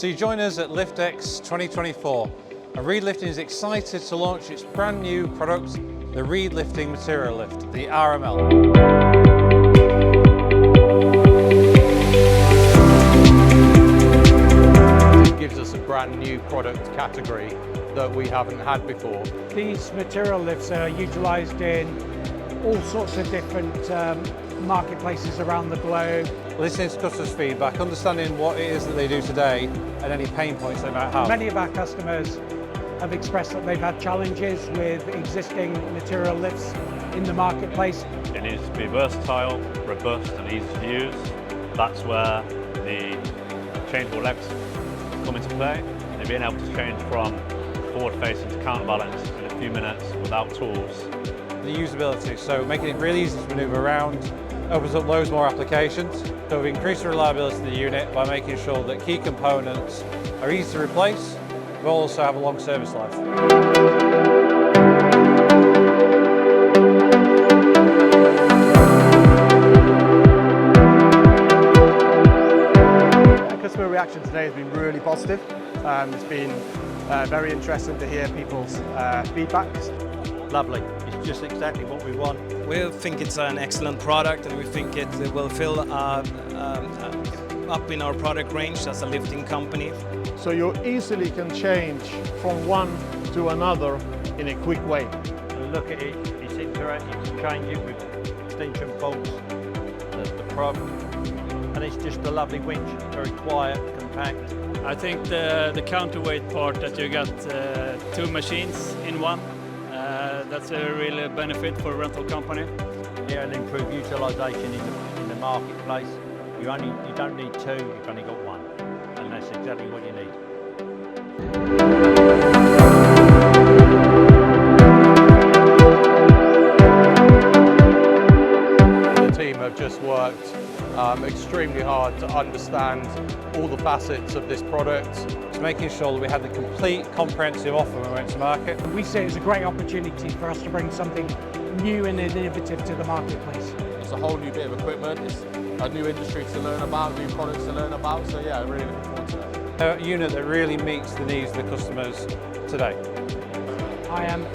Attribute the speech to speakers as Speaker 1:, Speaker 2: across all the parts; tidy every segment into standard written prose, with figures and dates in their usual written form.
Speaker 1: So you join us at LiftEx 2024, and Reid Lifting is excited to launch its brand new product, the Reid Lifting Material Lift, the RML.
Speaker 2: It gives us a brand new product category that we haven't had before.
Speaker 3: These material lifts are utilised in all sorts of different marketplaces around the globe.
Speaker 1: Listening to customers' feedback, understanding what it is that they do today and any pain points they might have.
Speaker 3: Many of our customers have expressed that they've had challenges with existing material lifts in the marketplace.
Speaker 4: It needs to be versatile, robust and easy to use. That's where the changeable legs come into play. They're being able to change from forward facing to counterbalance in a few minutes without tools.
Speaker 1: The usability, so making it really easy to manoeuvre around, opens up loads more applications. So we've increased the reliability of the unit by making sure that key components are easy to replace, but also have a long service life.
Speaker 5: Customer reaction today has been really positive. It's been very interesting to hear people's feedbacks.
Speaker 6: Lovely, it's just exactly what we want.
Speaker 7: We think it's an excellent product, and we think it will fill up in our product range as a lifting company.
Speaker 8: So you easily can change from one to another in a quick way.
Speaker 6: And look at it, it's interactive, you can change it with extension bolts, the prop, and it's just a lovely winch, very quiet, compact.
Speaker 9: I think the counterweight part, that you got two machines in one, that's a real benefit for a rental company.
Speaker 6: Yeah, and improve utilisation in the marketplace. You don't need two, you've only got one, and that's exactly what you need.
Speaker 2: The team have just worked extremely hard to understand all the facets of this product.
Speaker 1: It's making sure that we had the complete comprehensive offer when we went to market.
Speaker 3: We see it as a great opportunity for us to bring something new and innovative to the marketplace.
Speaker 2: It's a whole new bit of equipment, it's a new industry to learn about, new products to learn about, so yeah, really looking forward to it.
Speaker 1: A unit that really meets the needs of the customers today.
Speaker 3: I am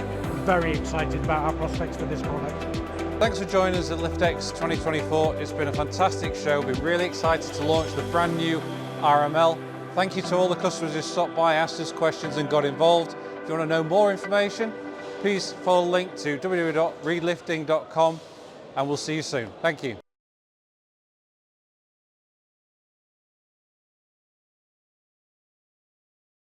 Speaker 3: very excited about our prospects for this product.
Speaker 1: Thanks for joining us at LiftEx 2024. It's been a fantastic show. We're really excited to launch the brand new RML. Thank you to all the customers who stopped by, asked us questions and got involved. If you want to know more information, please follow the link to www.reidlifting.com, and we'll see you soon. Thank you.